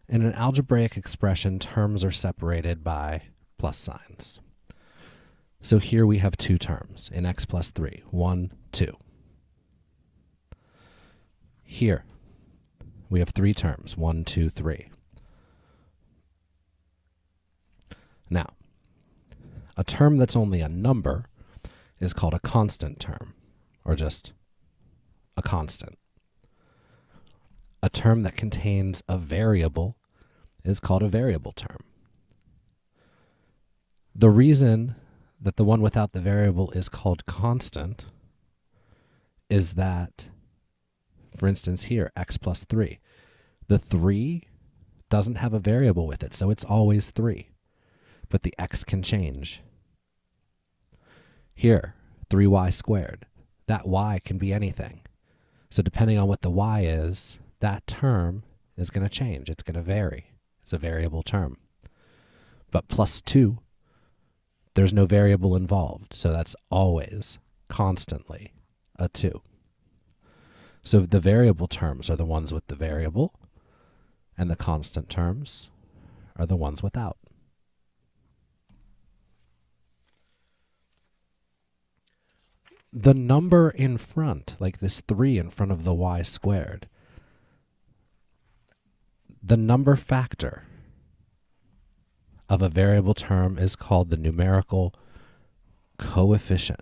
In an algebraic expression, terms are separated by plus signs. So here we have two terms in x plus 3, 1, 2. Here we have three terms, 1, 2, 3. Now, a term that's only a number is called a constant term, or just a constant. A term that contains a variable is called a variable term. The reason that the one without the variable is called constant is that, for instance here, x plus 3, the 3 doesn't have a variable with it, so it's always 3. But the x can change. Here, 3y squared. That y can be anything. So depending on what the y is, that term is going to change. It's going to vary. It's a variable term. But plus 2, there's no variable involved, so that's always, constantly, a 2. So the variable terms are the ones with the variable, and the constant terms are the ones without. The number in front, like this 3 in front of the y squared, the number factor of a variable term is called the numerical coefficient.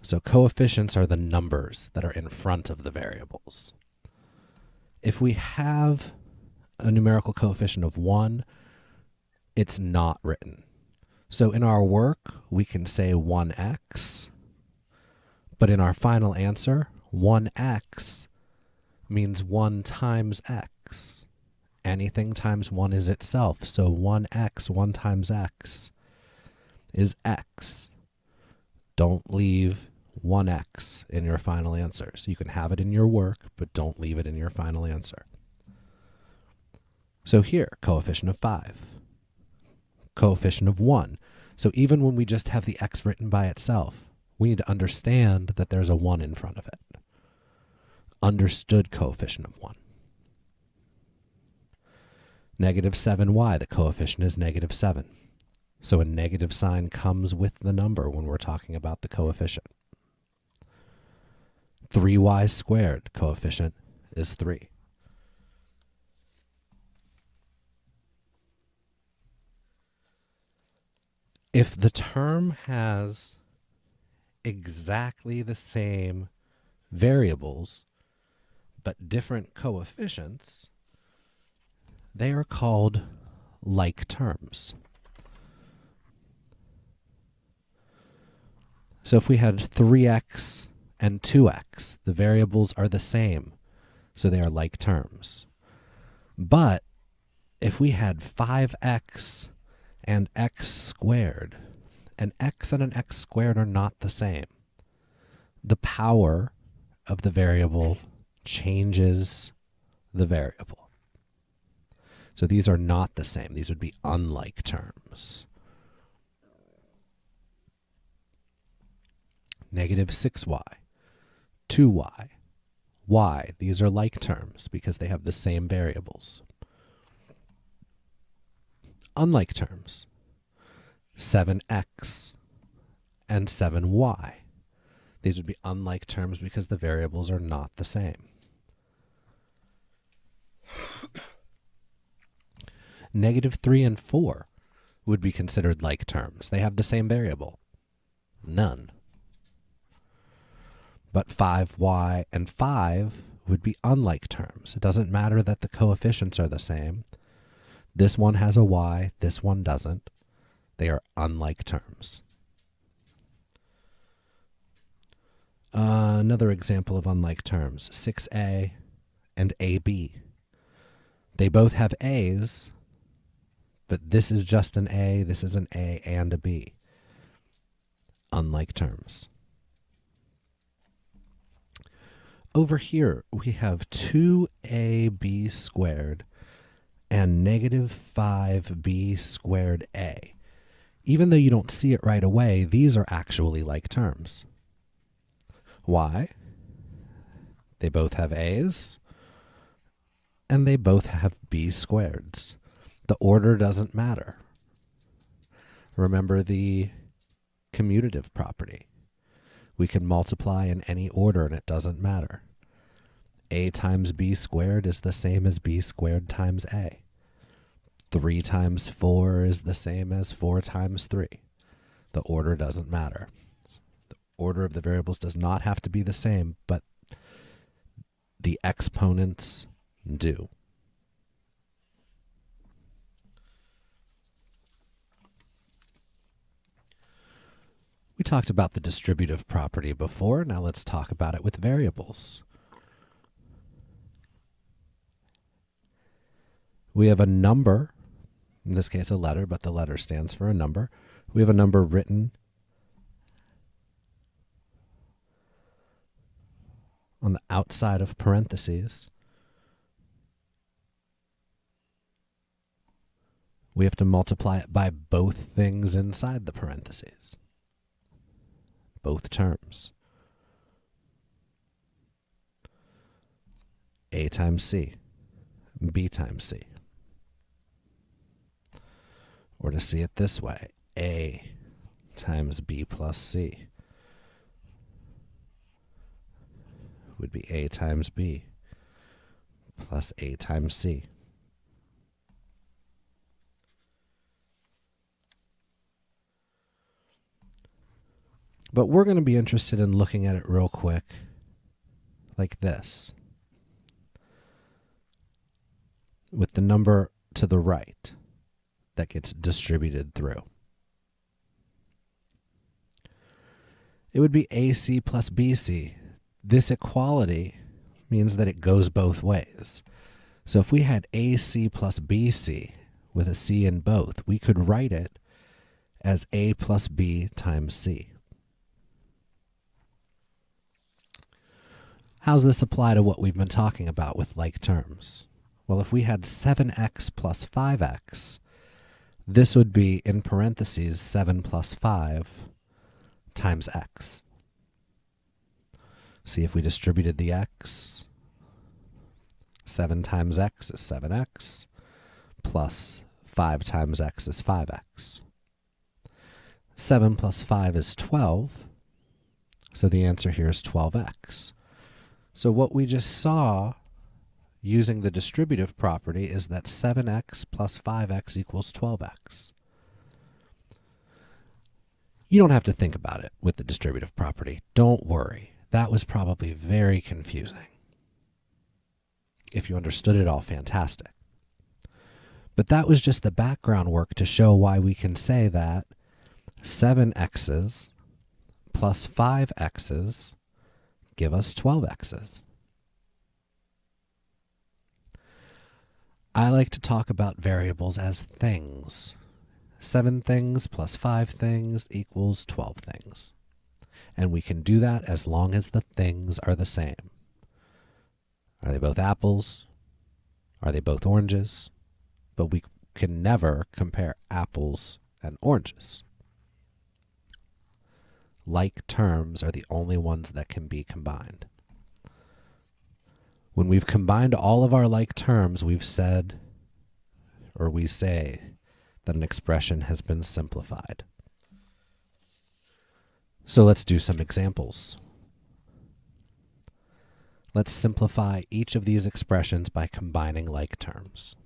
So coefficients are the numbers that are in front of the variables. If we have a numerical coefficient of 1, it's not written. So in our work, we can say 1x, but in our final answer, 1x means 1 times x. Anything times 1 is itself, so 1x, 1 times x, is x. Don't leave 1x in your final answer. So you can have it in your work, but don't leave it in your final answer. So here, coefficient of 5, coefficient of 1. So even when we just have the x written by itself, we need to understand that there's a 1 in front of it. Understood coefficient of 1. Negative 7y, the coefficient is negative 7. So a negative sign comes with the number when we're talking about the coefficient. 3y squared, coefficient is 3. If the term has exactly the same variables but different coefficients, they are called like terms. So if we had 3x and 2x, the variables are the same, so they are like terms. But if we had 5x and x squared, an x and an x squared are not the same. The power of the variable changes the variable. So these are not the same. These would be unlike terms. Negative 6y, 2y, y. These are like terms because they have the same variables. Unlike terms, 7x and 7y. These would be unlike terms because the variables are not the same. Negative 3 and 4 would be considered like terms. They have the same variable. None. But 5y and 5 would be unlike terms. It doesn't matter that the coefficients are the same. This one has a y, this one doesn't. They are unlike terms. Another example of unlike terms, 6a and ab. They both have a's, but this is just an a, this is an a and a b. Unlike terms. Over here, we have 2ab squared and negative 5b squared a. Even though you don't see it right away, these are actually like terms. Why? They both have a's, and they both have b squareds. The order doesn't matter. Remember the commutative property. We can multiply in any order and it doesn't matter. A times b squared is the same as b squared times a. 3 times 4 is the same as 4 times 3. The order doesn't matter. The order of the variables does not have to be the same, but the exponents do. We talked about the distributive property before. Now let's talk about it with variables. We have a number, in this case a letter, but the letter stands for a number. We have a number written on the outside of parentheses. We have to multiply it by both things inside the parentheses. Both terms. A times C, B times C. Or to see it this way, A times B plus C would be A times B plus A times C. But we're going to be interested in looking at it real quick like this, with the number to the right that gets distributed through. It would be AC plus BC. This equality means that it goes both ways. So if we had AC plus BC with a C in both, we could write it as A plus B times C. How does this apply to what we've been talking about with like terms? Well, if we had 7x plus 5x, this would be, in parentheses, 7 plus 5 times x. See, if we distributed the x, 7 times x is 7x, plus 5 times x is 5x. 7 plus 5 is 12, so the answer here is 12x. So what we just saw using the distributive property is that 7x plus 5x equals 12x. You don't have to think about it with the distributive property. Don't worry. That was probably very confusing. If you understood it all, fantastic. But that was just the background work to show why we can say that 7x's plus 5x's give us 12x's. I like to talk about variables as things. 7 things plus 5 things equals 12 things. And we can do that as long as the things are the same. Are they both apples? Are they both oranges? But we can never compare apples and oranges. Like terms are the only ones that can be combined. When we've combined all of our like terms, we've said, or we say, that an expression has been simplified. So let's do some examples. Let's simplify each of these expressions by combining like terms.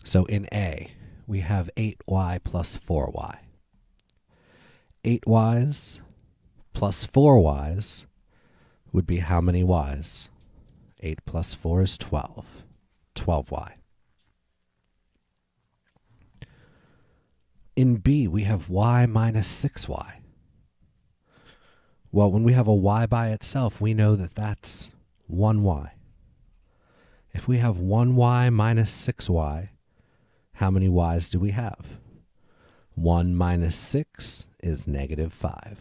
So in A, we have 8y plus 4y. 8y's plus 4y's would be how many y's? 8 plus 4 is 12. 12y. In B, we have y minus 6y. Well, when we have a y by itself, we know that that's 1y. If we have 1y minus 6y, how many y's do we have? 1 minus 6 is negative 5.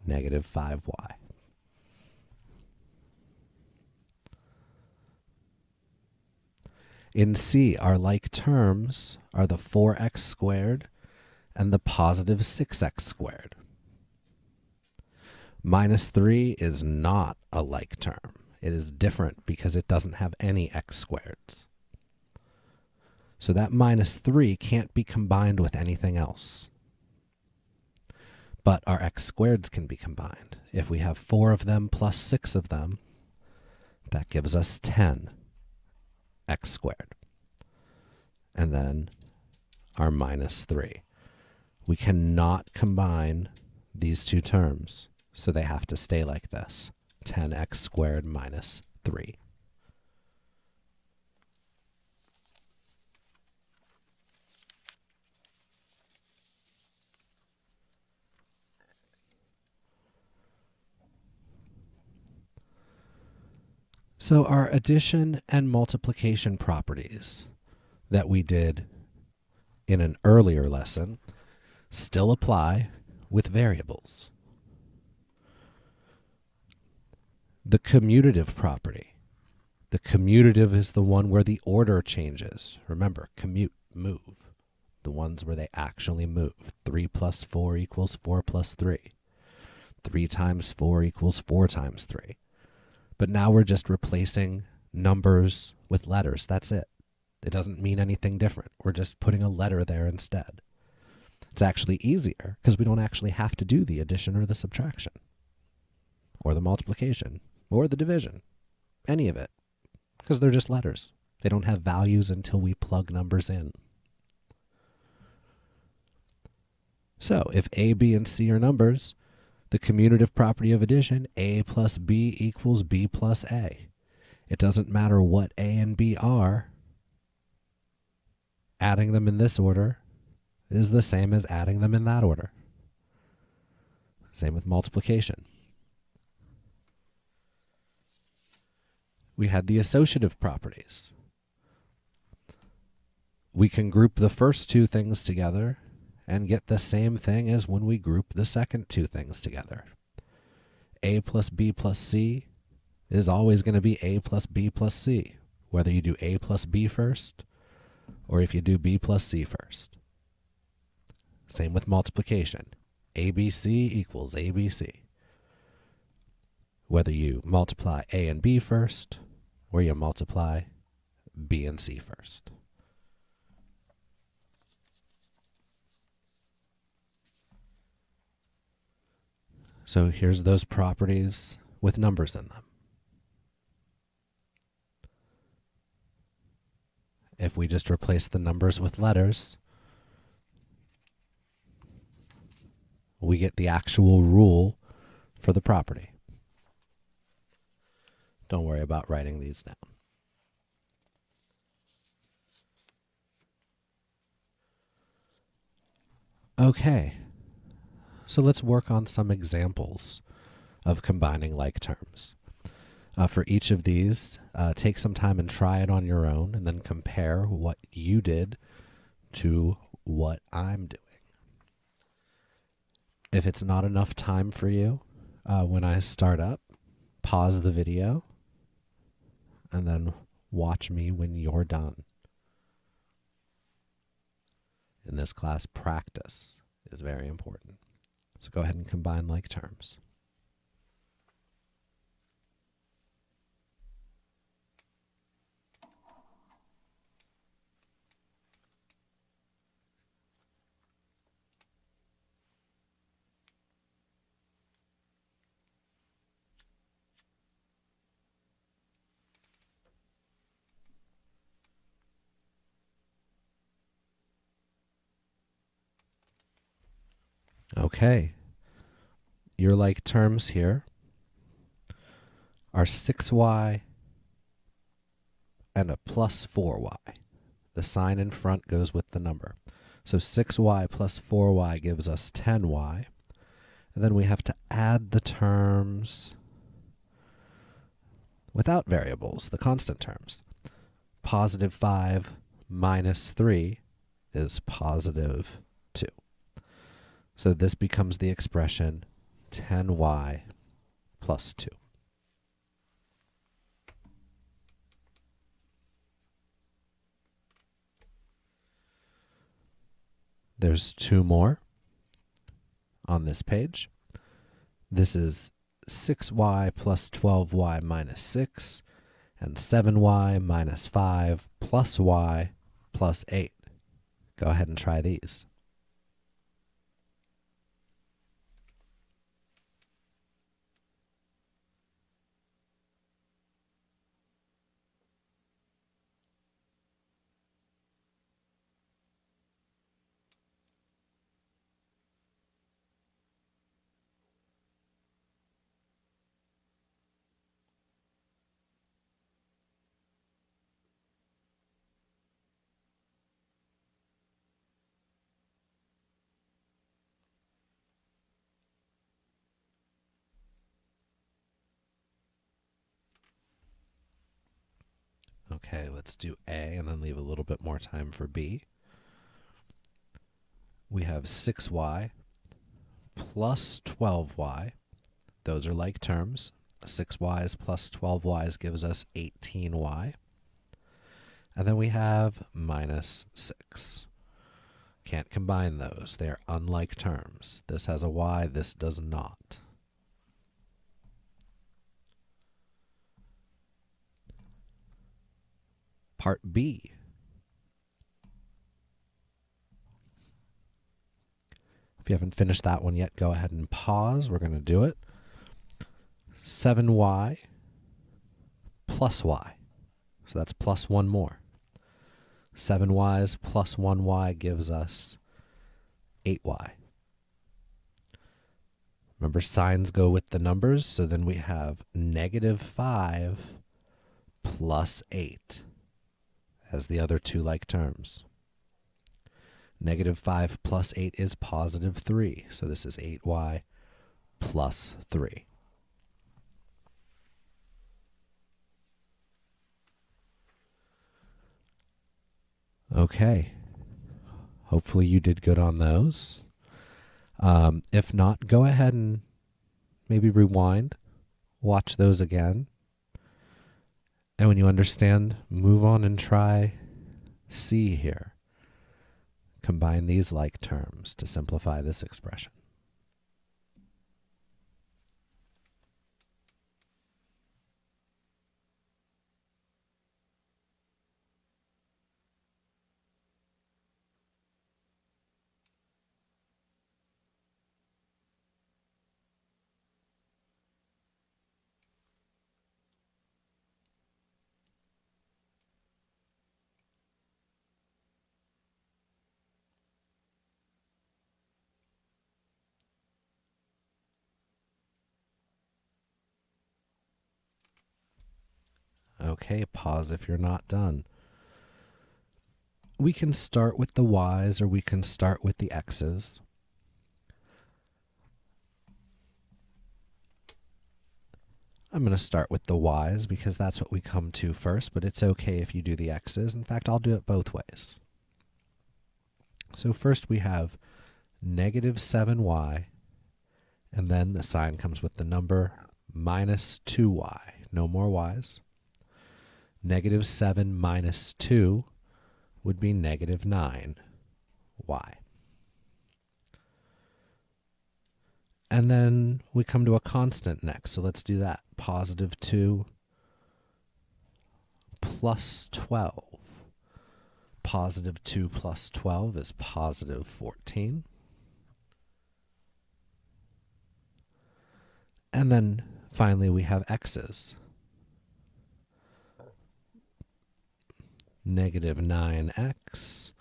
Negative 5y. In C, our like terms are the 4x squared and the positive 6x squared. Minus 3 is not a like term. It is different because it doesn't have any x squareds. So that minus 3 can't be combined with anything else. But our x squareds can be combined. If we have 4 of them plus 6 of them, that gives us 10 x squared. And then our minus 3. We cannot combine these two terms, so they have to stay like this. 10x squared minus 3. So our addition and multiplication properties that we did in an earlier lesson still apply with variables. The commutative property. The commutative is the one where the order changes. Remember, commute, move. The ones where they actually move. 3 plus 4 equals 4 plus 3. 3 times 4 equals 4 times 3. But now we're just replacing numbers with letters. That's it. It doesn't mean anything different. We're just putting a letter there instead. It's actually easier because we don't actually have to do the addition or the subtraction or the multiplication or the division, any of it, because they're just letters. They don't have values until we plug numbers in. So if A, B, and C are numbers, the commutative property of addition, A plus B equals B plus A. It doesn't matter what A and B are. Adding them in this order is the same as adding them in that order. Same with multiplication. We had the associative properties. We can group the first two things together and get the same thing as when we group the second two things together. A plus B plus C is always going to be A plus B plus C, whether you do A plus B first or if you do B plus C first. Same with multiplication. ABC equals ABC. Whether you multiply A and B first or you multiply B and C first. So here's those properties with numbers in them. If we just replace the numbers with letters, we get the actual rule for the property. Don't worry about writing these down. Okay, so let's work on some examples of combining like terms. For each of these, take some time and try it on your own, and then compare what you did to what I'm doing. If it's not enough time for you, when I start up, pause the video, and then watch me when you're done. In this class, practice is very important. So go ahead and combine like terms. Okay, your like terms here are 6y and a plus 4y. The sign in front goes with the number. So 6y plus 4y gives us 10y. And then we have to add the terms without variables, the constant terms. Positive 5 minus 3 is positive 2. So this becomes the expression 10y plus 2. There's two more on this page. This is 6y plus 12y minus 6, and 7y minus 5 plus y plus 8. Go ahead and try these. Okay, let's do A and then leave a little bit more time for B. We have 6y plus 12y. Those are like terms. 6y's plus 12y's gives us 18y. And then we have minus 6. Can't combine those. They're unlike terms. This has a y, this does not. Part B. If you haven't finished that one yet, go ahead and pause. We're going to do it. 7y plus y. So that's plus 1 more. 7y's plus 1y gives us 8y. Remember, signs go with the numbers, so then we have negative 5 plus 8 as the other two like terms. Negative 5 plus 8 is positive 3, so this is 8y plus 3. Okay, hopefully you did good on those. If not, go ahead and maybe rewind, watch those again. And when you understand, move on and try C here. Combine these like terms to simplify this expression. Okay, pause if you're not done. We can start with the y's or we can start with the x's. I'm going to start with the y's because that's what we come to first, but it's okay if you do the x's. In fact, I'll do it both ways. So first we have negative 7y, and then the sign comes with the number minus 2y. No more y's. Negative 7 minus 2 would be negative 9y. And then we come to a constant next, so let's do that. Positive 2 plus 12. Positive 2 plus 12 is positive 14. And then finally we have x's. Negative 9x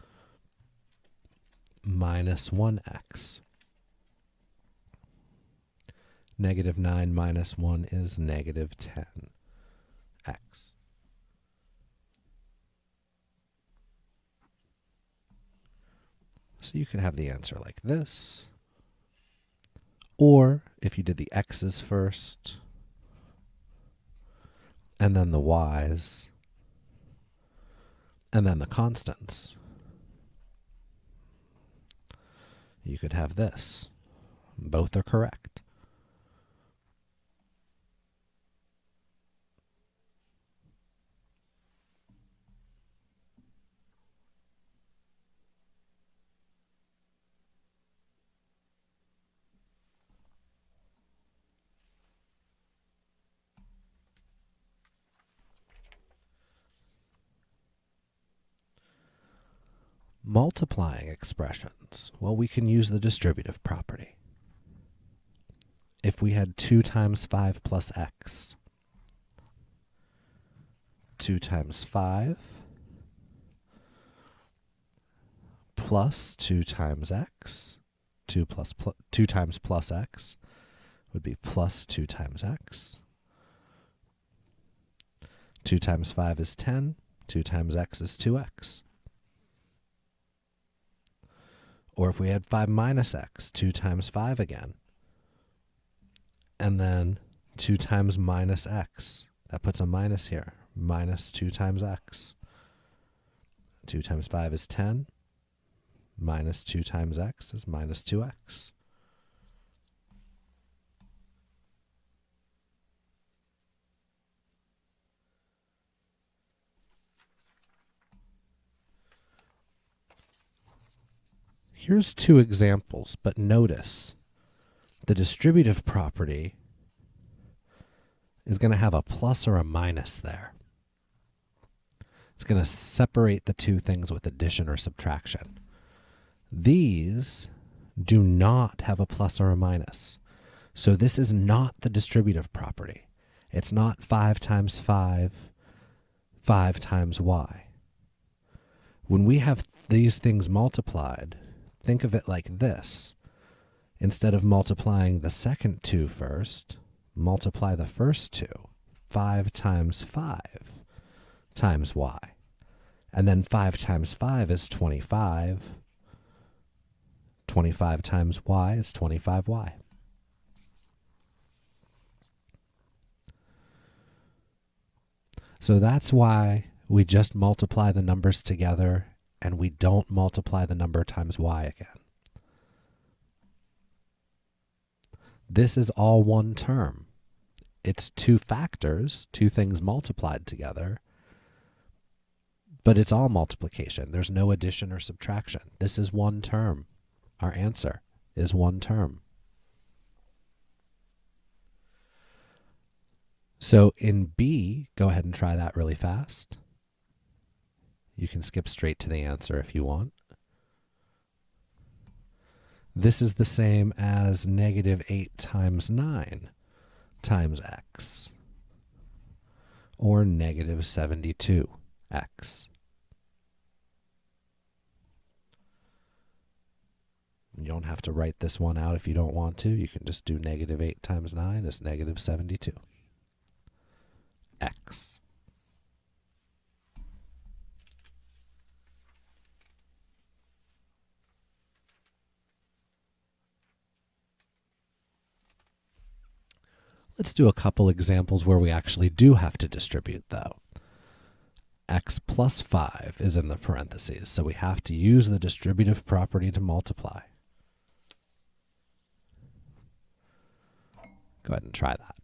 minus 1x. Negative 9 minus 1 is negative 10x. So you could have the answer like this. Or if you did the x's first, and then the y's, and then the constants, you could have this. Both are correct. Multiplying expressions, well, we can use the distributive property. If we had 2 times 5 plus x, 2 times 5 plus 2 times x, 2 times plus x would be plus 2 times x. 2 times 5 is 10, 2 times x is 2x. Or if we had 5 minus x, 2 times 5 again, and then 2 times minus x, that puts a minus here, minus 2 times x. 2 times 5 is 10, minus 2 times x is minus 2x. Here's 2 examples, but notice the distributive property is going to have a plus or a minus there. It's going to separate the two things with addition or subtraction. These do not have a plus or a minus. So this is not the distributive property. It's not 5 times 5, 5 times y. When we have these things multiplied, think of it like this. Instead of multiplying the second 2 first, multiply the first 2. 5 times 5 times y. And then 5 times 5 is 25. 25 times y is 25y. So that's why we just multiply the numbers together and we don't multiply the number times y again. This is all one term. It's 2 factors, 2 things multiplied together, but it's all multiplication. There's no addition or subtraction. This is one term. Our answer is one term. So in B, go ahead and try that really fast. You can skip straight to the answer if you want. This is the same as negative 8 times 9 times x, or negative 72x. You don't have to write this one out if you don't want to. You can just do negative 8 times 9 is negative 72x. Let's do a couple examples where we actually do have to distribute, though. X plus 5 is in the parentheses, so we have to use the distributive property to multiply. Go ahead and try that.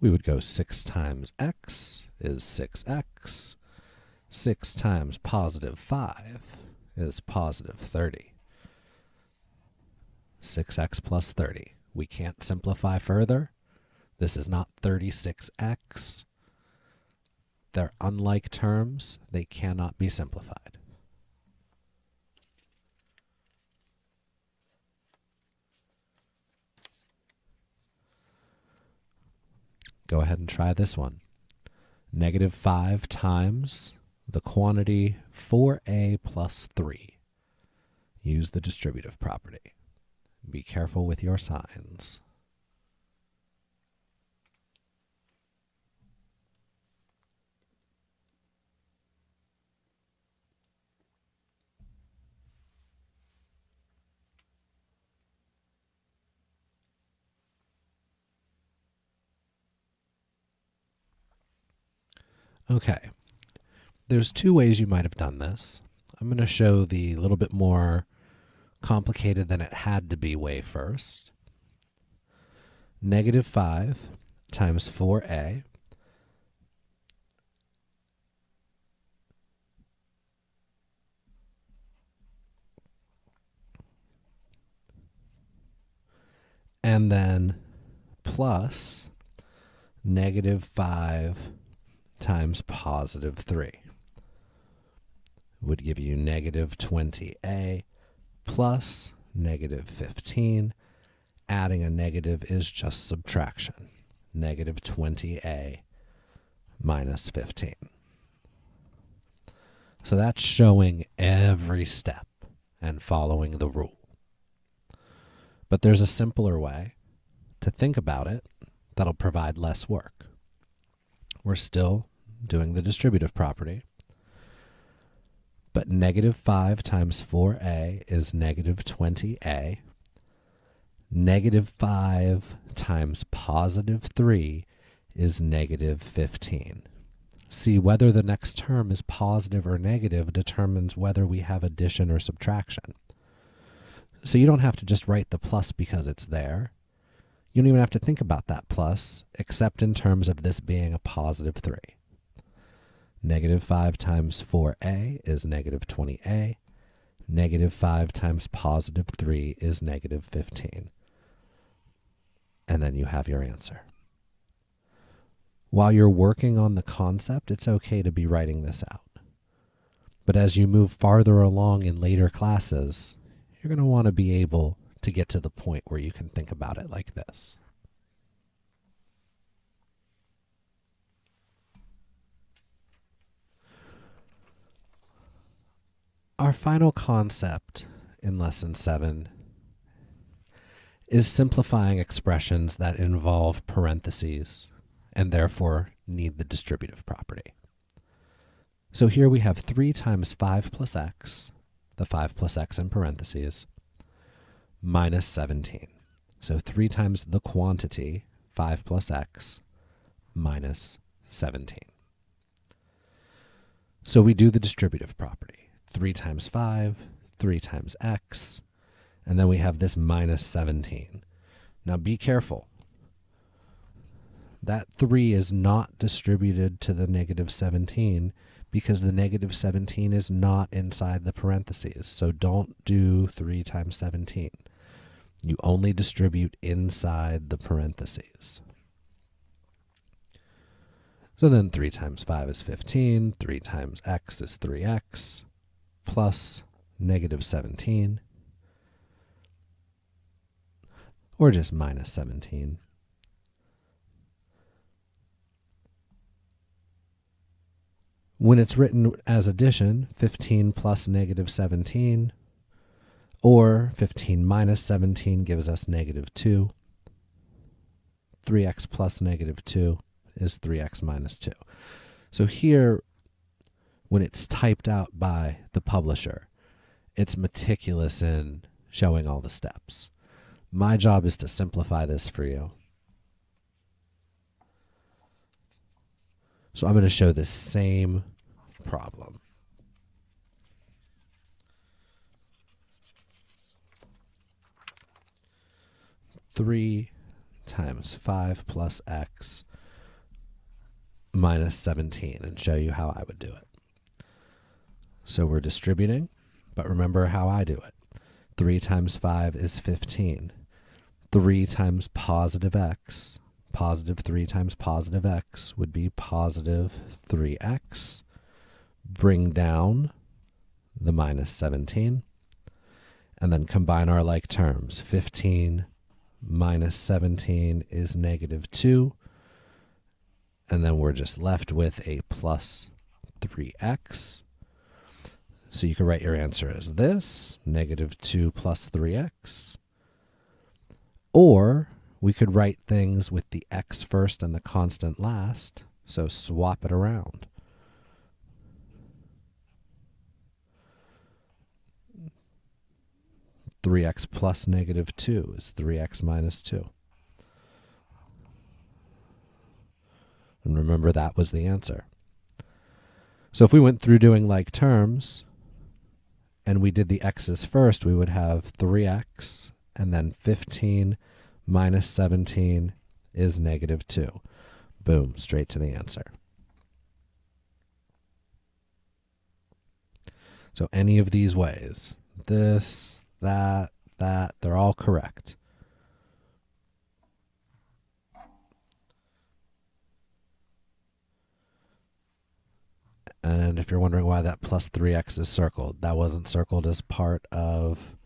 We would go 6 times x is 6x. 6 times positive 5 is positive 30. 6x plus 30. We can't simplify further. This is not 36x. They're unlike terms. They cannot be simplified. Go ahead and try this one. Negative 5 times the quantity 4a plus 3. Use the distributive property. Be careful with your signs. Okay. There's 2 ways you might have done this. I'm going to show the little bit more complicated than it had to be way first. Negative 5 times 4a and then plus negative 5 times positive 3 would give you negative 20a plus negative 15. Adding a negative is just subtraction. Negative 20a minus 15. So that's showing every step and following the rule. But there's a simpler way to think about it that'll provide less work. We're still doing the distributive property, but negative 5 times 4a is negative 20a. Negative 5 times positive 3 is negative 15. See, whether the next term is positive or negative determines whether we have addition or subtraction. So you don't have to just write the plus because it's there. You don't even have to think about that plus, except in terms of this being a positive 3. Negative 5 times 4a is negative 20a. Negative 5 times positive 3 is negative 15. And then you have your answer. While you're working on the concept, it's okay to be writing this out. But as you move farther along in later classes, you're going to want to be able to get to the point where you can think about it like this. Our final concept in Lesson 7 is simplifying expressions that involve parentheses and therefore need the distributive property. So here we have 3 times 5 plus x, the 5 plus x in parentheses, minus 17. So 3 times the quantity, 5 plus x, minus 17. So we do the distributive property. 3 times 5, 3 times x, and then we have this minus 17. Now be careful. That 3 is not distributed to the negative 17 because the negative 17 is not inside the parentheses. So don't do 3 times 17. You only distribute inside the parentheses. So then 3 times 5 is 15. 3 times x is 3x plus negative 17. Or just minus 17. When it's written as addition, 15 plus negative 17, or 15 minus 17 gives us negative 2. 3x plus negative 2 is 3x minus 2. So here, when it's typed out by the publisher, it's meticulous in showing all the steps. My job is to simplify this for you. So I'm going to show this same problem. Three times 5 plus x minus 17 and show you how I would do it. So we're distributing, but remember how I do it. 3 times 5 is 15. 3 times positive x, positive 3 times positive x would be positive 3x. Bring down the minus 17, and then combine our like terms. 15 minus 17 is negative 2, and then we're just left with a plus 3x. So you can write your answer as this, negative 2 plus 3x. Or we could write things with the x first and the constant last, so swap it around. Three x plus negative 2 is 3x minus 2. And remember, that was the answer. So if we went through doing like terms, and we did the x's first, we would have 3x, and then 15 minus 17 is negative 2. Boom, straight to the answer. So any of these ways, this, that, they're all correct. And if you're wondering why that plus 3x is circled, that wasn't circled as part of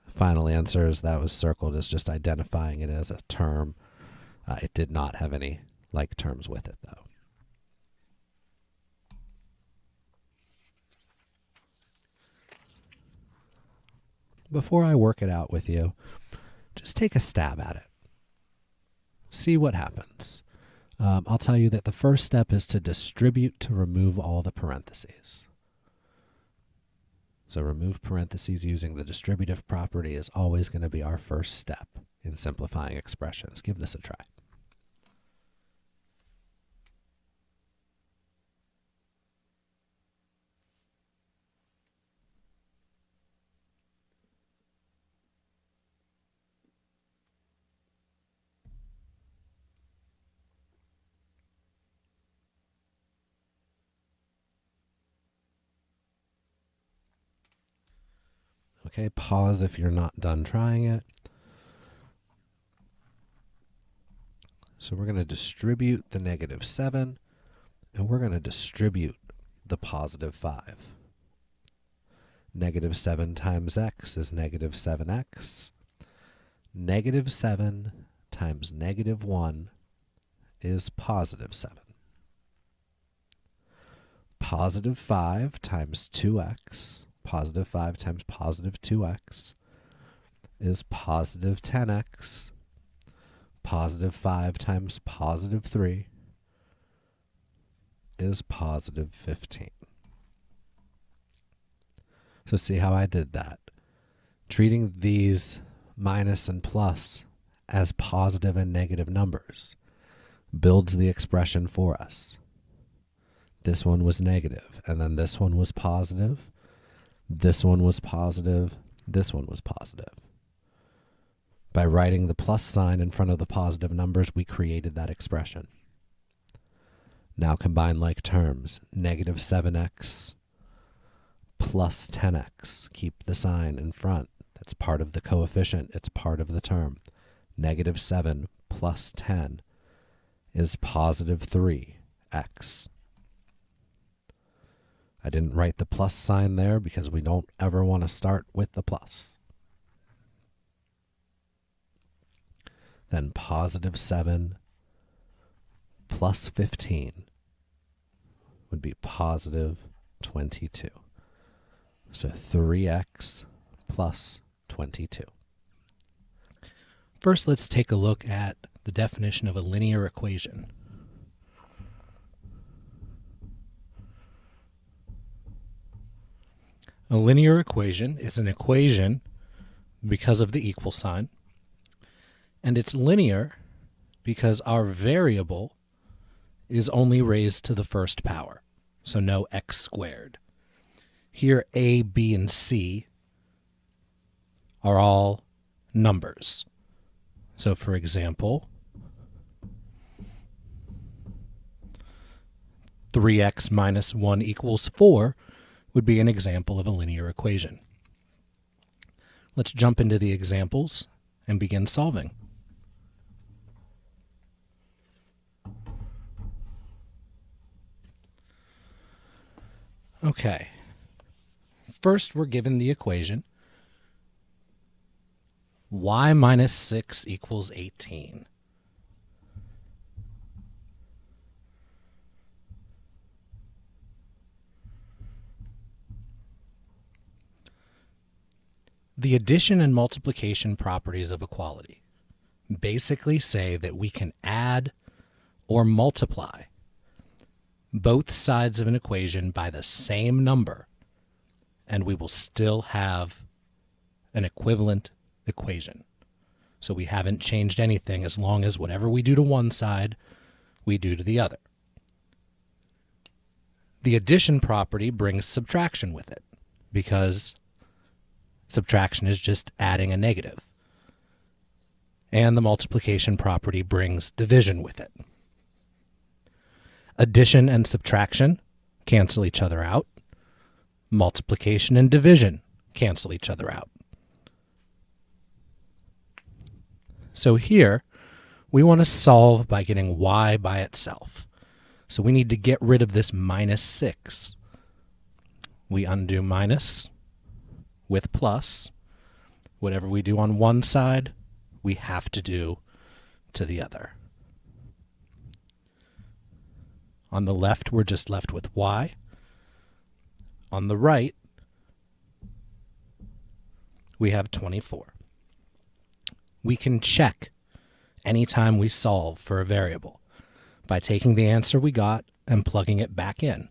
final answers. That was circled as just identifying it as a term. It did not have any like terms with it, though. Before I work it out with you, just take a stab at it. See what happens. I'll tell you that the first step is to distribute to remove all the parentheses. So remove parentheses using the distributive property is always going to be our first step in simplifying expressions. Give this a try. Okay, pause if you're not done trying it. So we're going to distribute the negative 7, and we're going to distribute the positive 5. Negative 7 times x is negative 7x. Negative 7 times negative 1 is positive 7. Positive 5 times 2x. Positive 5 times positive 2x is positive 10x. Positive 5 times positive 3 is positive 15. So see how I did that? Treating these minus and plus as positive and negative numbers builds the expression for us. This one was negative, and then this one was positive. This one was positive. This one was positive. By writing the plus sign in front of the positive numbers, we created that expression. Now combine like terms. Negative 7x plus 10x. Keep the sign in front. That's part of the coefficient. It's part of the term. Negative 7 plus 10 is positive 3x. I didn't write the plus sign there because we don't ever want to start with the plus. Then positive 7 plus 15 would be positive 22. So 3x plus 22. First, let's take a look at the definition of a linear equation. A linear equation is an equation because of the equal sign, and it's linear because our variable is only raised to the first power, so no x squared. Here, a, b, and c are all numbers. So for example, 3x minus 1 equals 4 would be an example of a linear equation. Let's jump into the examples and begin solving. Okay. First, we're given the equation y minus 6 equals 18. The addition and multiplication properties of equality basically say that we can add or multiply both sides of an equation by the same number, and we will still have an equivalent equation. So we haven't changed anything as long as whatever we do to one side, we do to the other. The addition property brings subtraction with it because subtraction is just adding a negative. And the multiplication property brings division with it. Addition and subtraction cancel each other out. Multiplication and division cancel each other out. So here, we want to solve by getting y by itself. So we need to get rid of this minus 6. We undo minus with plus. Whatever we do on one side, we have to do to the other. On the left, we're just left with y. On the right, we have 24. We can check anytime we solve for a variable by taking the answer we got and plugging it back in.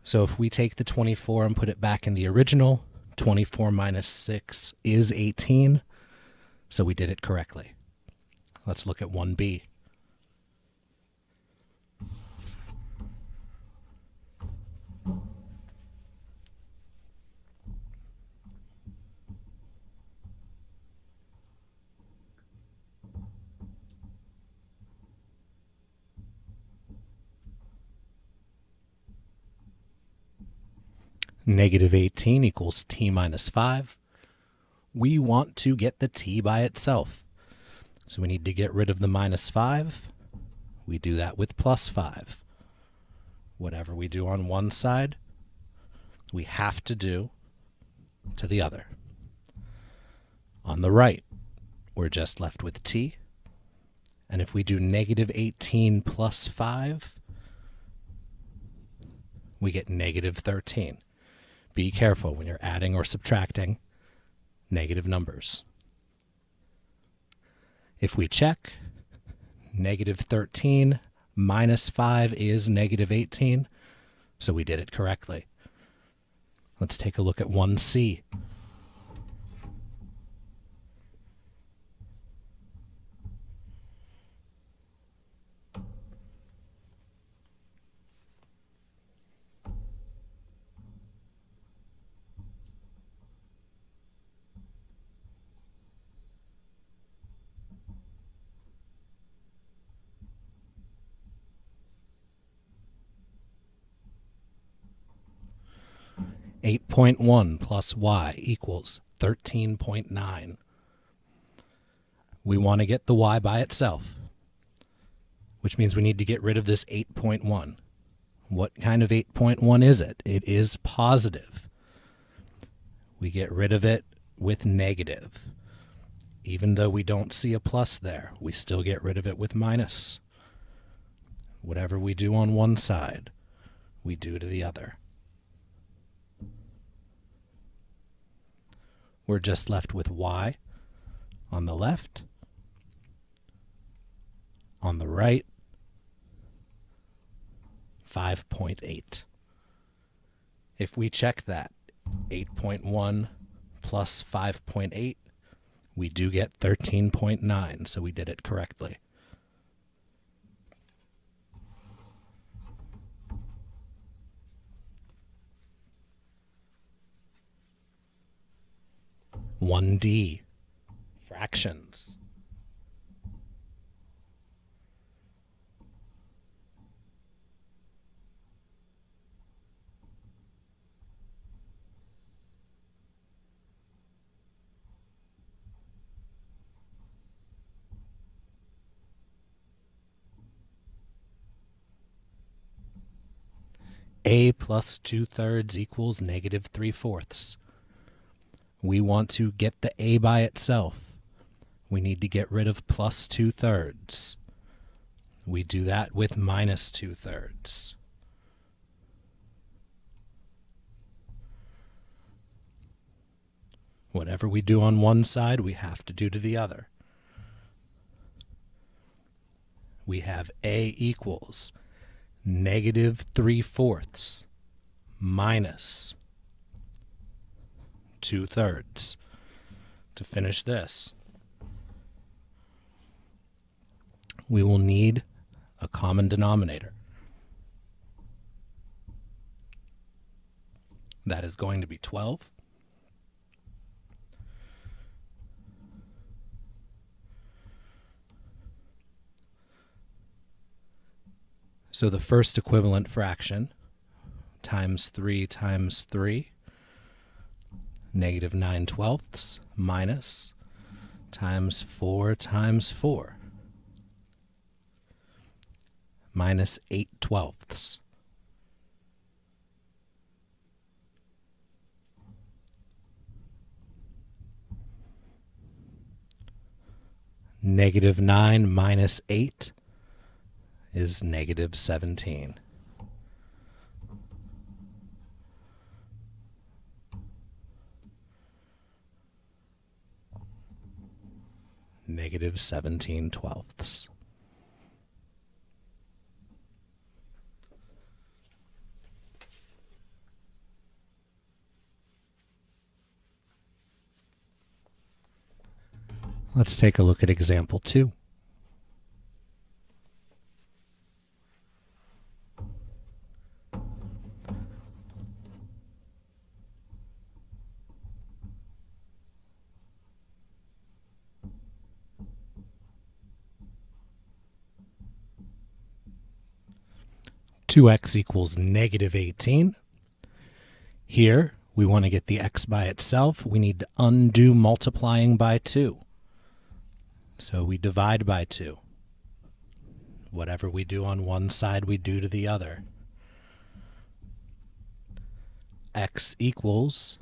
So if we take the 24 and put it back in the original, 24 minus 6 is 18. So we did it correctly. Let's look at 1b. Negative 18 equals t minus 5. We want to get the t by itself. So we need to get rid of the minus 5. We do that with plus 5. Whatever we do on one side, we have to do to the other. On the right, we're just left with t. And if we do negative 18 plus 5, we get negative 13. Be careful when you're adding or subtracting negative numbers. If we check, negative 13 minus 5 is negative 18, so we did it correctly. Let's take a look at 1c. Eight 8.1 plus y equals 13.9. We want to get the y by itself, which means we need to get rid of this 8.1. What kind of 8.1 is it? It is positive. We get rid of it with negative. Even though we don't see a plus there, we still get rid of it with minus. Whatever we do on one side, we do to the other. We're just left with y on the left, on the right, 5.8. If we check that, 8.1 plus 5.8, we do get 13.9, so we did it correctly. One D, fractions. A plus 2/3 equals negative 3/4. We want to get the a by itself. We need to get rid of plus 2/3. We do that with minus 2/3. Whatever we do on one side, we have to do to the other. We have a equals negative 3/4 minus 2/3. To finish this, we will need a common denominator. That is going to be 12. So the first equivalent fraction, times 3 times 3, negative 9/12 minus times 4 times 4. minus 8/12. Negative 9 minus 8 is negative 17. Negative 17/12. Let's take a look at example 2. Two x equals negative 18. Here, we want to get the x by itself. We need to undo multiplying by 2. So we divide by 2. Whatever we do on one side, we do to the other. X equals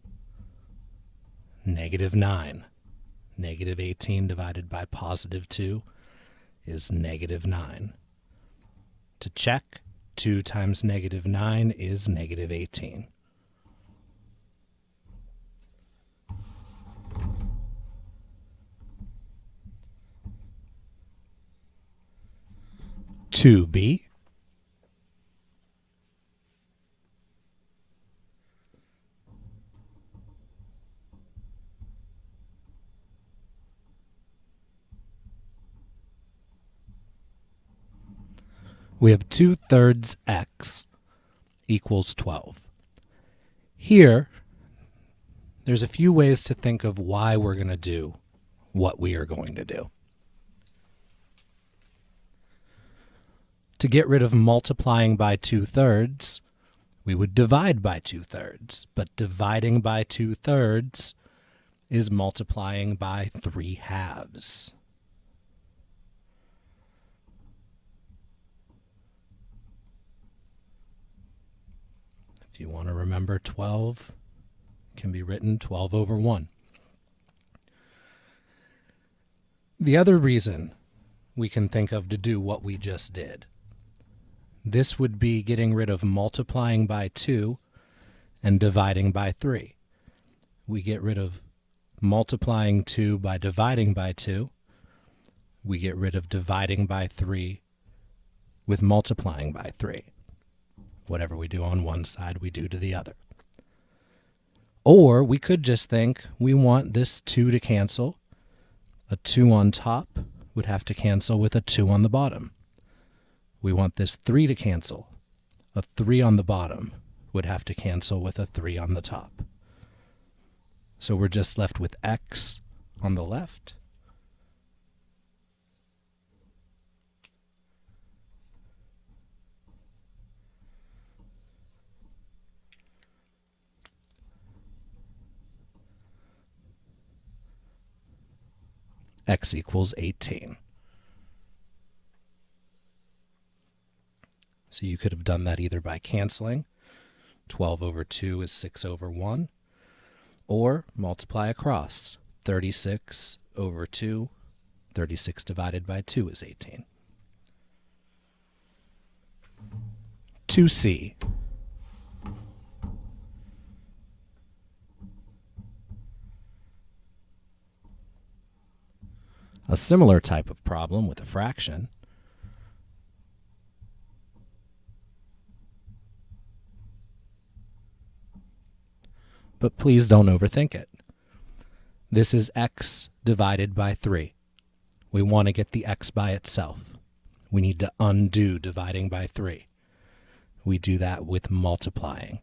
negative 9. Negative 18 divided by positive 2 is negative 9. To check, 2 times negative 9 is negative 18. Two B. We have 2/3 x equals 12. Here, there's a few ways to think of why we're going to do what we are going to do. To get rid of multiplying by 2/3, we would divide by 2/3. But dividing by 2/3 is multiplying by 3/2. If you want to remember, 12 can be written 12 over 1. The other reason we can think of to do what we just did, this would be getting rid of multiplying by 2 and dividing by 3. We get rid of multiplying 2 by dividing by 2. We get rid of dividing by 3 with multiplying by 3. Whatever we do on one side, we do to the other. Or we could just think we want this 2 to cancel. A 2 on top would have to cancel with a 2 on the bottom. We want this 3 to cancel. A 3 on the bottom would have to cancel with a 3 on the top. So we're just left with x on the left x equals 18. So you could have done that either by canceling. 12 over 2 is 6 over 1. Or multiply across. 36 over 2. 36 divided by 2 is 18. 2C. A similar type of problem with a fraction. But please don't overthink it. This is x divided by 3. We want to get the x by itself. We need to undo dividing by 3. We do that with multiplying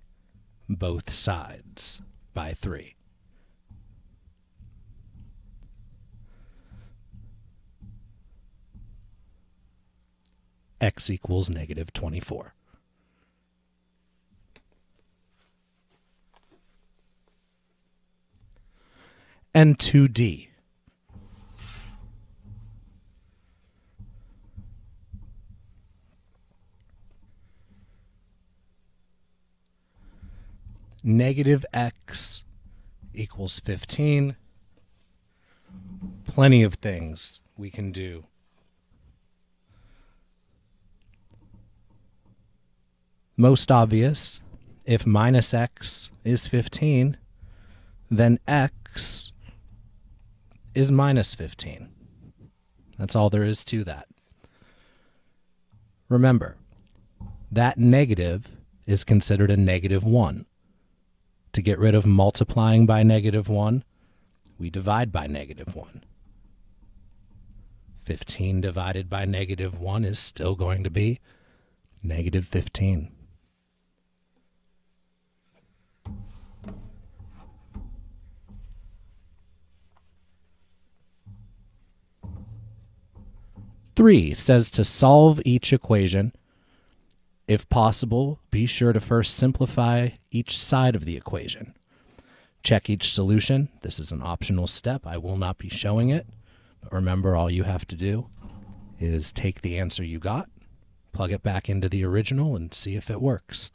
both sides by 3. X equals negative 24. And 2D. negative x equals 15. Plenty of things we can do. Most obvious, if minus x is 15, then x is minus 15. That's all there is to that. Remember, that negative is considered a negative 1. To get rid of multiplying by negative 1, we divide by negative 1. 15 divided by negative 1 is still going to be negative 15. Three says to solve each equation. If possible, be sure to first simplify each side of the equation. Check each solution. This is an optional step. I will not be showing it. But remember, all you have to do is take the answer you got, plug it back into the original, and see if it works.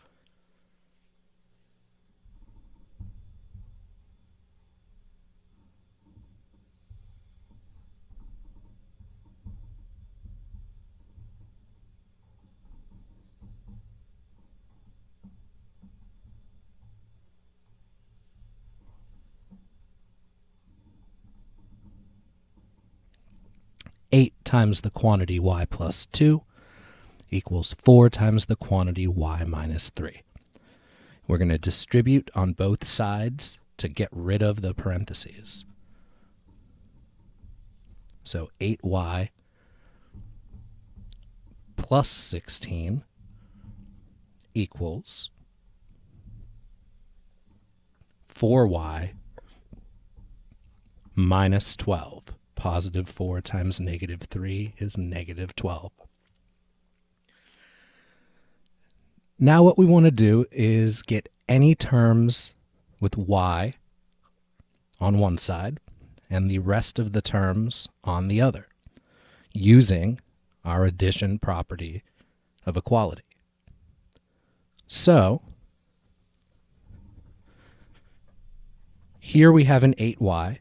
Eight times the quantity y plus 2 equals 4 times the quantity y minus 3. We're going to distribute on both sides to get rid of the parentheses. So 8y plus 16 equals 4y minus 12. Positive 4 times negative 3 is negative 12. Now what we want to do is get any terms with y on one side and the rest of the terms on the other, using our addition property of equality. So here we have an 8y.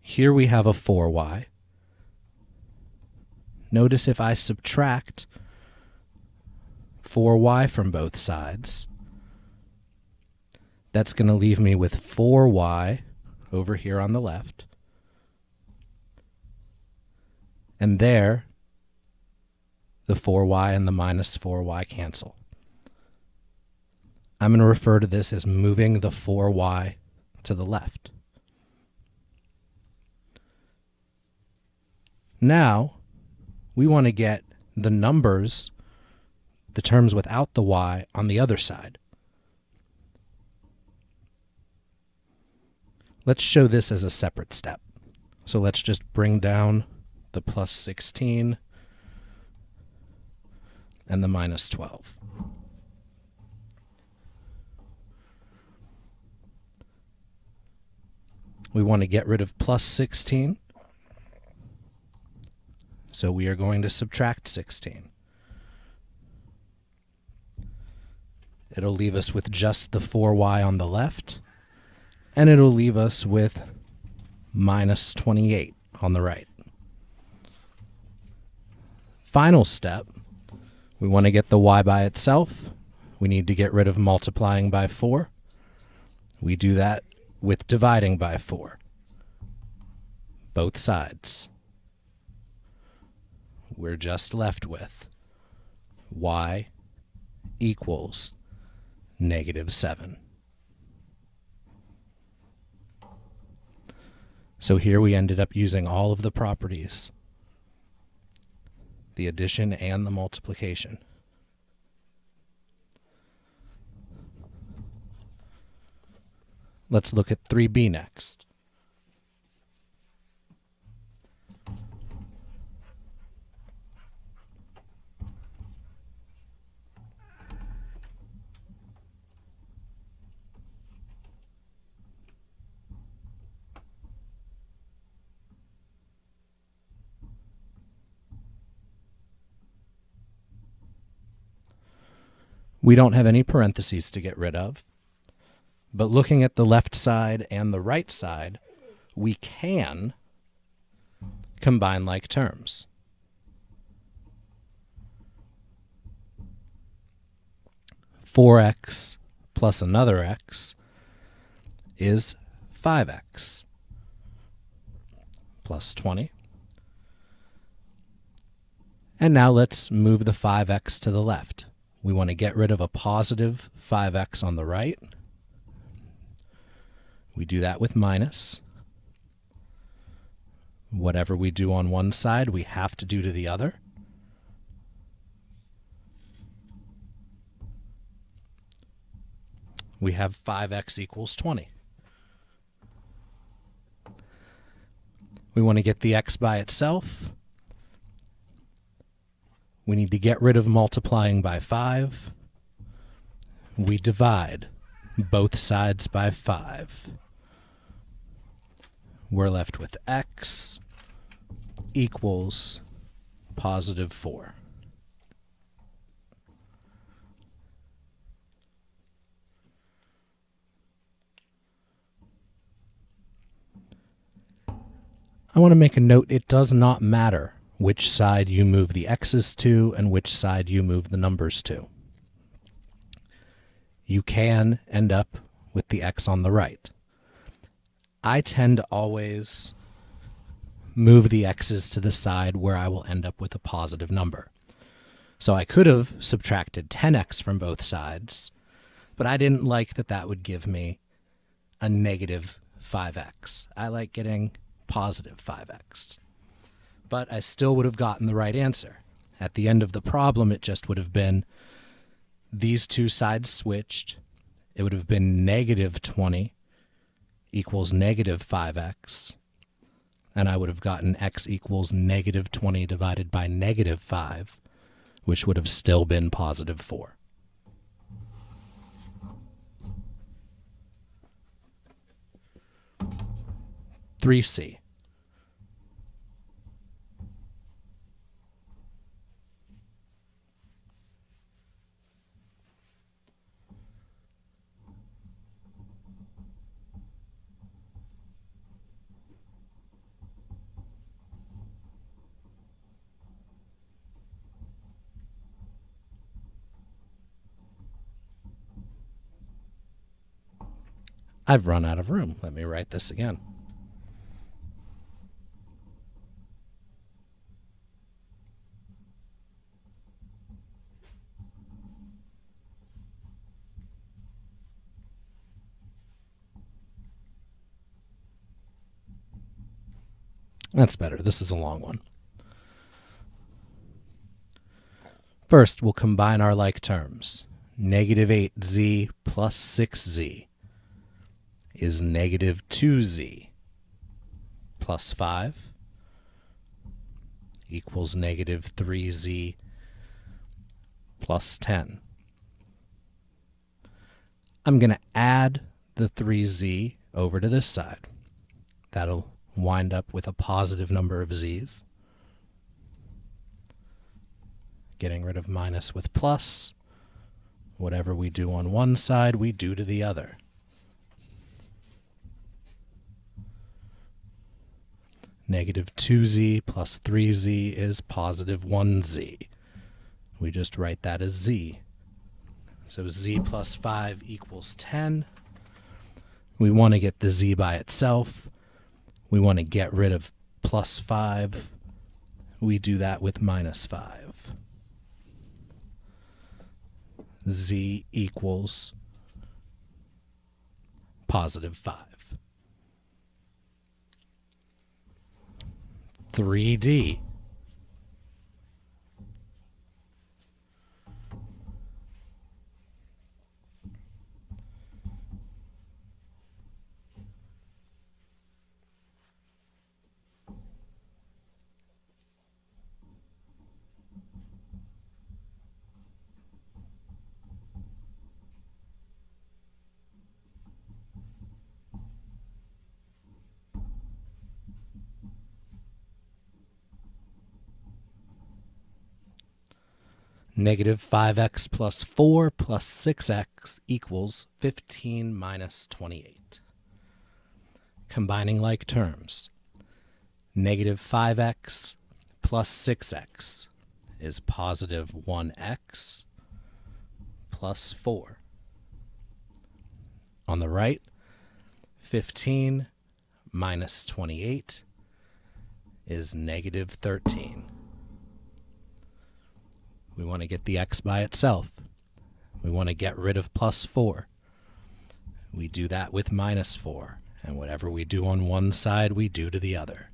Here we have a 4y. Notice if I subtract 4y from both sides, that's going to leave me with 4y over here on the left. And there, the 4y and the minus 4y cancel. I'm going to refer to this as moving the 4y to the left. Now, we want to get the numbers, the terms without the y, on the other side. Let's show this as a separate step. So let's just bring down the plus 16 and the minus 12. We want to get rid of plus 16. So we are going to subtract 16. It'll leave us with just the 4y on the left, and it'll leave us with minus 28 on the right. Final step, we want to get the y by itself. We need to get rid of multiplying by 4. We do that with dividing by 4, both sides. We're just left with y equals negative 7. So here we ended up using all of the properties, the addition and the multiplication. Let's look at 3b next. We don't have any parentheses to get rid of, But looking at the left side and the right side, we can combine like terms. Four x plus another x is 5x plus 20. And now let's move the 5x to the left. We want to get rid of a positive 5x on the right. We do that with minus. Whatever we do on one side, we have to do to the other. We have 5x equals 20. We want to get the x by itself. We need to get rid of multiplying by 5. We divide both sides by 5. We're left with x equals positive 4. I want to make a note, it does not matter which side you move the x's to and which side you move the numbers to. You can end up with the x on the right. I tend to always move the x's to the side where I will end up with a positive number. So I could have subtracted 10x from both sides, but I didn't like that that would give me a negative 5x. I like getting positive 5x. But I still would have gotten the right answer. At the end of the problem, it just would have been these two sides switched. It would have been negative 20 equals negative 5x. And I would have gotten x equals negative 20 divided by negative 5, which would have still been positive 4. (3c). I've run out of room. Let me write this again. That's better. This is a long one. First, we'll combine our like terms. Negative 8z plus 6z is negative 2z plus 5 equals negative 3z plus 10. I'm going to add the 3z over to this side. That'll wind up with a positive number of z's. Getting rid of minus with plus. Whatever we do on one side, we do to the other. Negative 2z plus 3z is positive 1z. We just write that as z. So z plus 5 equals 10. We want to get the z by itself. We want to get rid of plus 5. We do that with minus 5. Z equals positive 5. 3D. Negative 5x plus 4 plus 6x equals 15 minus 28. Combining like terms, negative 5x plus 6x is positive 1x plus 4. On the right, 15 minus 28 is negative 13. We want to get the x by itself. We want to get rid of plus 4. We do that with minus 4. And whatever we do on one side, we do to the other.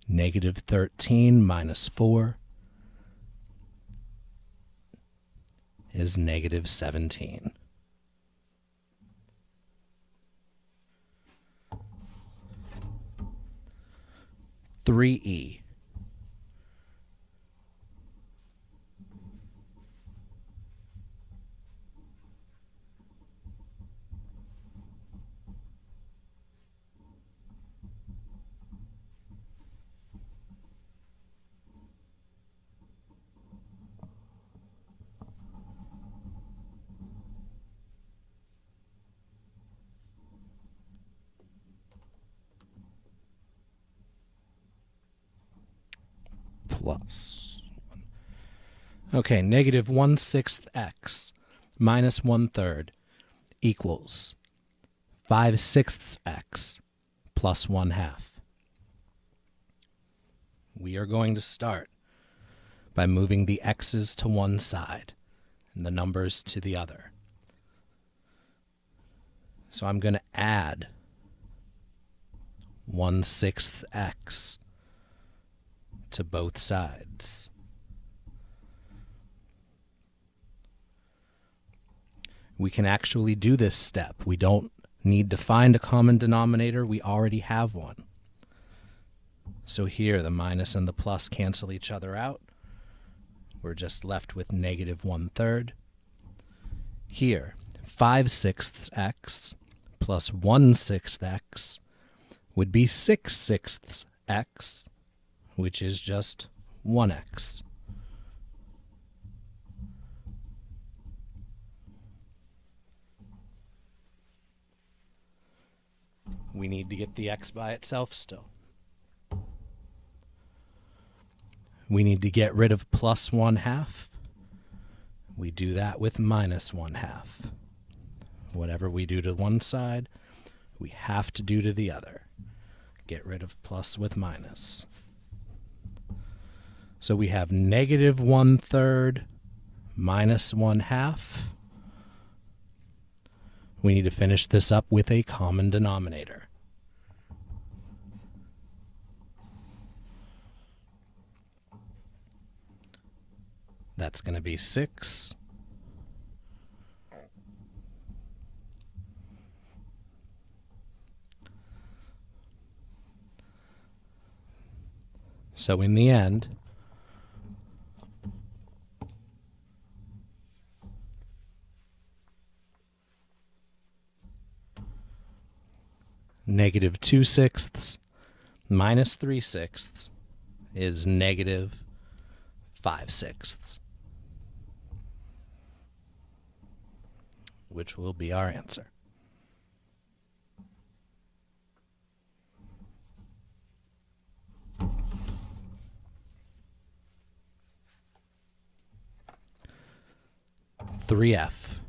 Negative 13 minus 4 is negative 17. Three E. Plus 1. Okay, negative 1/6 x minus 1/3 equals 5/6 x plus 1/2. We are going to start by moving the x's to one side and the numbers to the other. So I'm going to add 1/6 x to both sides. We can actually do this step. We don't need to find a common denominator. We already have one. So here, the minus and the plus cancel each other out. We're just left with negative 1/3. Here, 5/6 x plus 1/6 x would be 6/6 x, which is just 1x. We need to get the x by itself still. We need to get rid of plus 1/2. We do that with minus 1/2. Whatever we do to one side, we have to do to the other. Get rid of plus with minus. So we have negative 1/3 minus 1/2. We need to finish this up with a common denominator. That's going to be 6. So in the end, negative 2/6 minus 3/6 is negative 5/6, which will be our answer. Three F.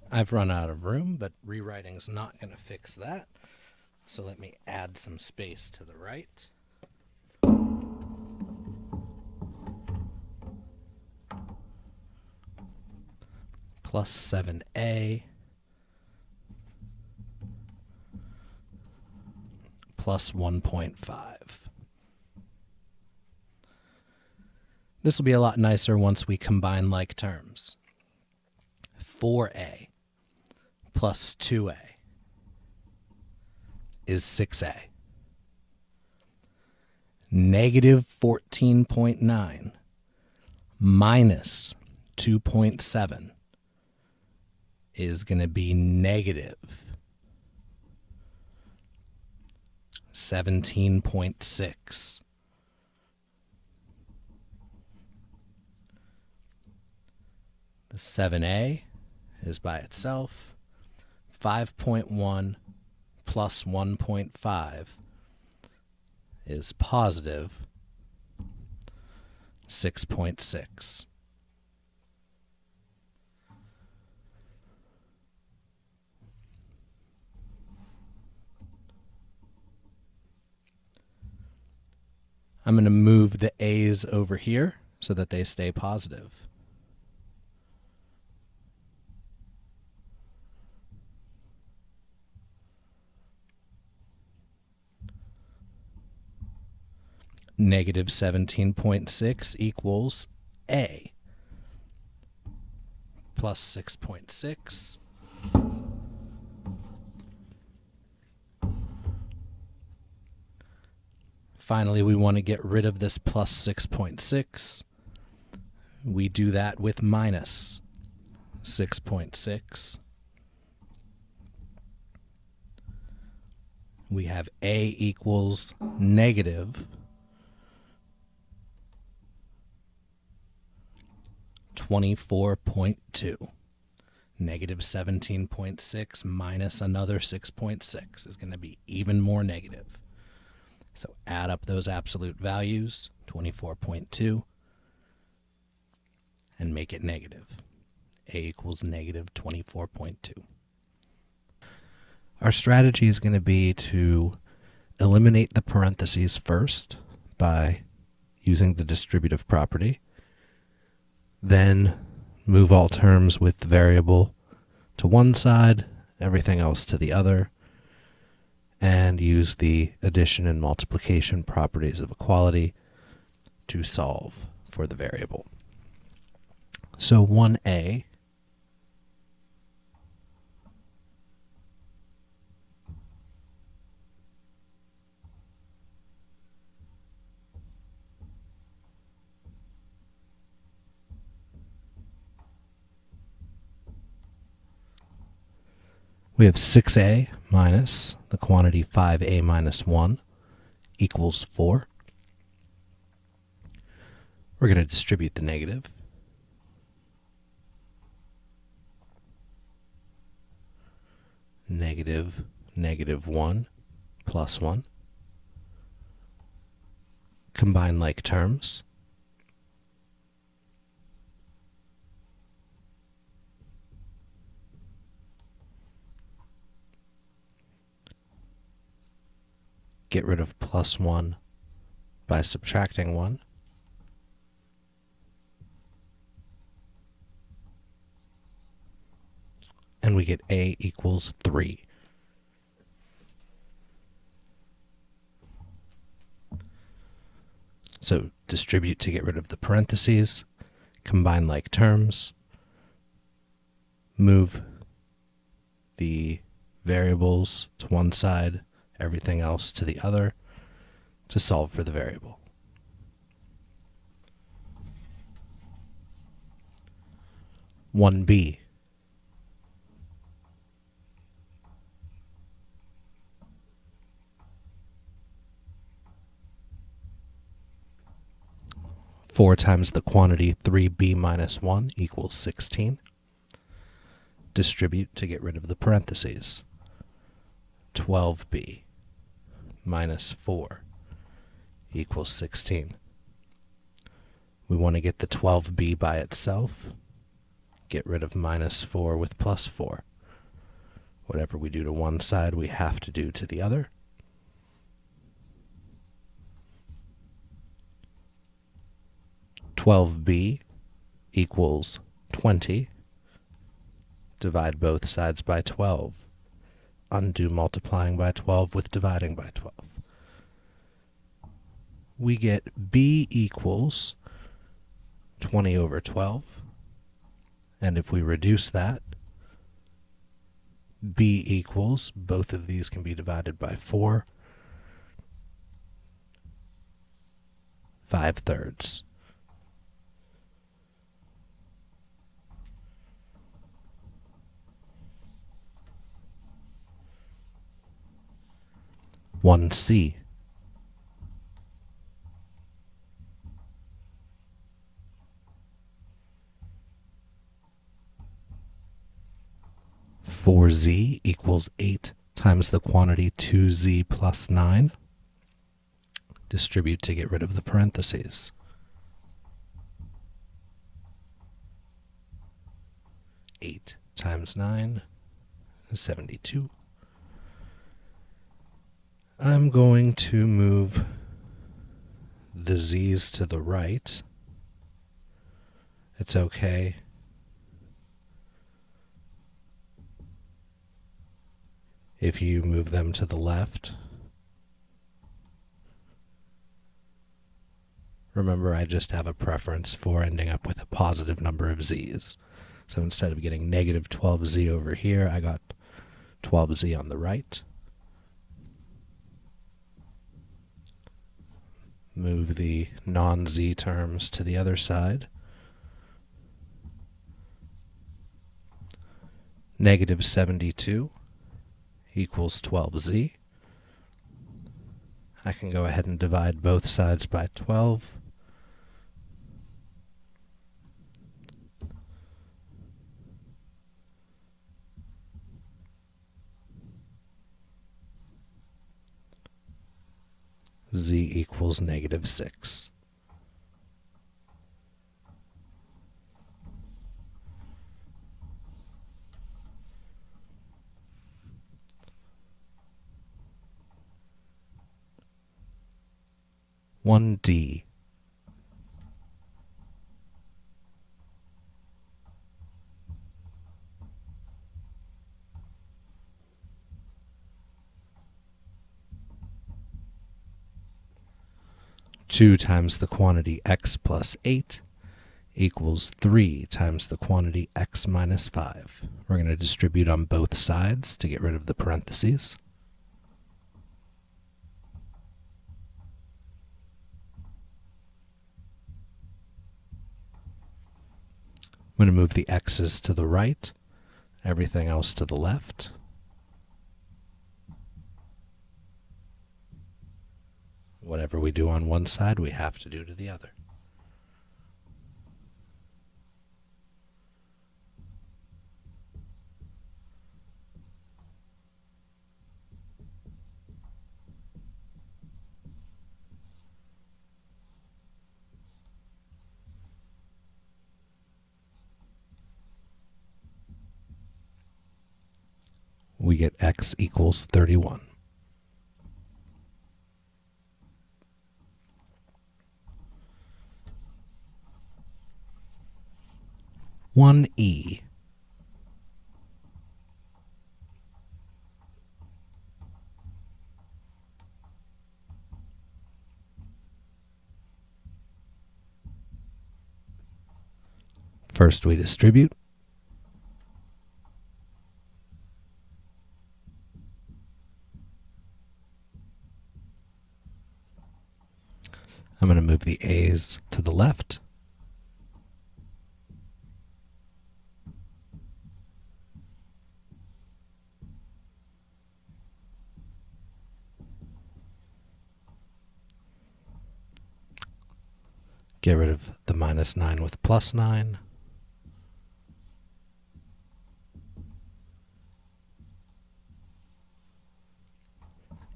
I've run out of room, but rewriting's not going to fix that. So let me add some space to the right. Plus 7a plus 1.5. This will be a lot nicer once we combine like terms. 4a plus 2a is 6a. Negative 14.9 minus 2.7 is going to be negative 17.6. The 7a is by itself. 5.1 plus 1.5 is positive 6.6. I'm going to move the A's over here so that they stay positive. Negative 17.6 equals A plus 6.6. Finally, we want to get rid of this plus 6.6. We do that with minus 6.6. We have A equals negative 24.2. Negative 17.6 minus another 6.6 is going to be even more negative. So add up those absolute values, 24.2, and make it negative. A equals negative 24.2. Our strategy is going to be to eliminate the parentheses first by using the distributive property. Then move all terms with the variable to one side, everything else to the other, and use the addition and multiplication properties of equality to solve for the variable. So 1a we have 6a minus the quantity 5a minus 1 equals 4. We're going to distribute the negative. Negative, negative 1 plus 1. Combine like terms. Get rid of plus 1 by subtracting 1. And we get A equals 3. So distribute to get rid of the parentheses, combine like terms, move the variables to one side, everything else to the other, to solve for the variable. One B. Four times the quantity 3b minus 1 equals 16. Distribute to get rid of the parentheses. 12b minus 4 equals 16. We want to get the 12b by itself. Get rid of minus 4 with plus 4. Whatever we do to one side, we have to do to the other. $12b equals 20. Divide both sides by 12. Undo multiplying by 12 with dividing by 12. We get b equals 20 over 12. And if we reduce that, b equals, both of these can be divided by 4, 5/3. One C. Four Z equals 8 times the quantity 2Z plus 9. Distribute to get rid of the parentheses. 8 times 9 is 72. I'm going to move the Z's to the right. It's okay if you move them to the left. Remember, I just have a preference for ending up with a positive number of Z's. So instead of getting negative 12Z over here, I got 12Z on the right. Move the non-Z terms to the other side. Negative 72 equals 12Z. I can go ahead and divide both sides by 12. Z equals negative 6. One D. Two times the quantity x plus 8 equals 3 times the quantity x minus 5. We're going to distribute on both sides to get rid of the parentheses. I'm going to move the x's to the right, everything else to the left. Whatever we do on one side, we have to do to the other. We get x equals 31. One E. First we distribute. I'm going to move the A's to the left. Get rid of the minus 9 with plus 9.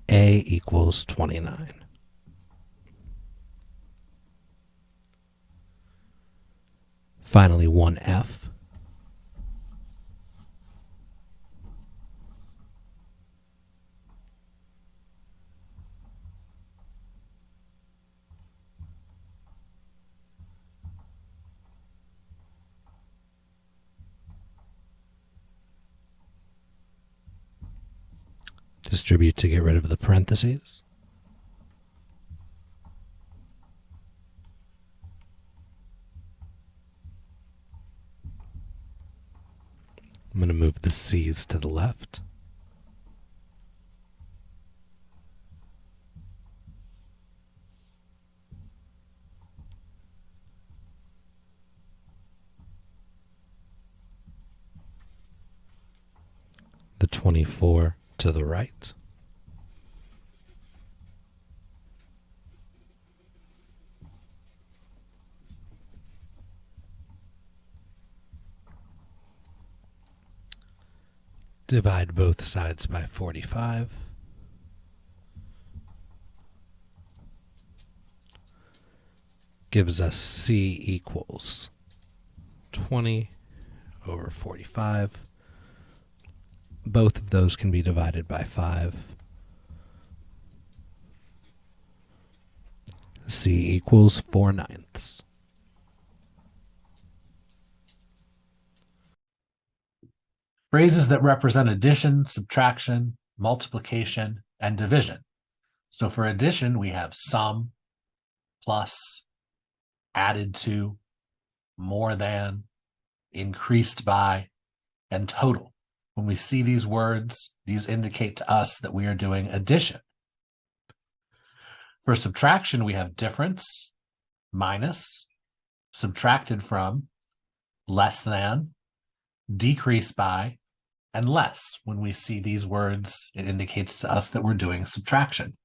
A equals 29. Finally, 1F. Distribute to get rid of the parentheses. I'm going to move the C's to the left. The 24 to the right. Divide both sides by 45. Gives us C equals 20 over 45. Both of those can be divided by 5. C equals 4/9. Phrases that represent addition, subtraction, multiplication, and division. So for addition, we have sum, plus, added to, more than, increased by, and total. When we see these words, these indicate to us that we are doing addition. For subtraction, we have difference, minus, subtracted from, less than, decreased by, and less. When we see these words, it indicates to us that we're doing subtraction.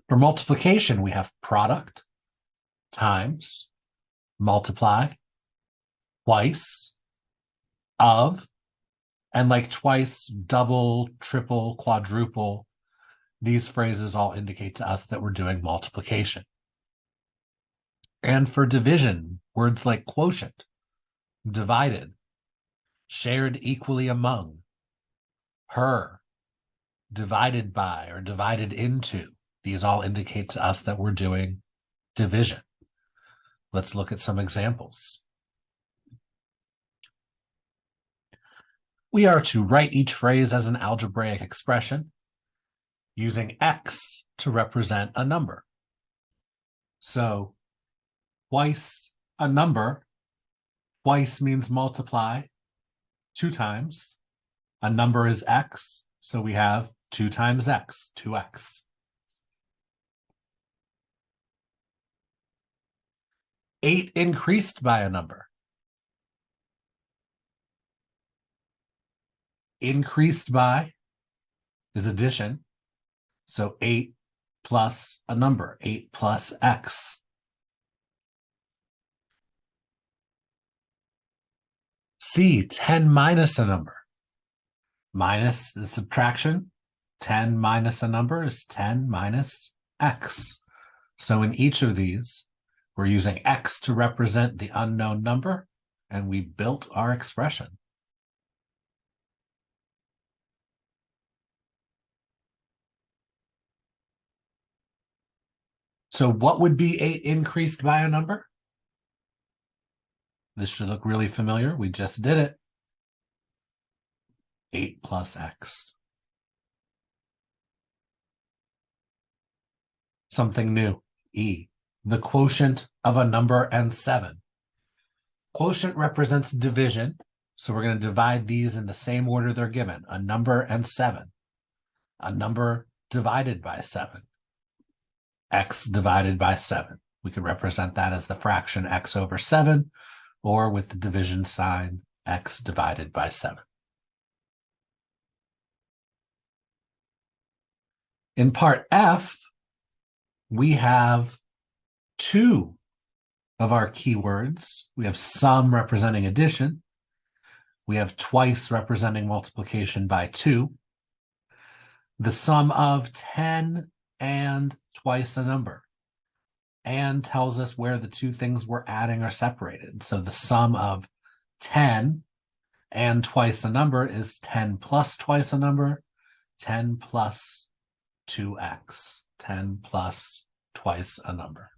For multiplication, we have product, times, multiply, twice, of, and like twice, double, triple, quadruple. These phrases all indicate to us that we're doing multiplication. And for division, words like quotient, divided, shared equally among, her, divided by, or divided into. These all indicate to us that we're doing division. Let's look at some examples. We are to write each phrase as an algebraic expression using x to represent a number. So twice a number, twice means multiply 2 times. A number is x, so we have 2 times x, 2x. 8 increased by a number. Increased by is addition, so 8 plus a number, 8 plus x. C, 10 minus a number. Minus is subtraction. 10 minus a number is 10 minus x. So in each of these, we're using x to represent the unknown number, and we built our expression. So what would be 8 increased by a number? This should look really familiar. We just did it. 8 plus x. Something new, E, the quotient of a number and 7. Quotient represents division, so we're going to divide these in the same order they're given, a number and 7. A number divided by 7. X divided by 7. We could represent that as the fraction x over 7, or with the division sign, x divided by 7. In part F, we have 2 of our keywords. We have sum representing addition. We have twice representing multiplication by 2. The sum of 10 and twice a number. And tells us where the 2 things we're adding are separated. So the sum of 10 and twice a number is 10 plus twice a number, 10 plus 2x, 10 plus twice a number.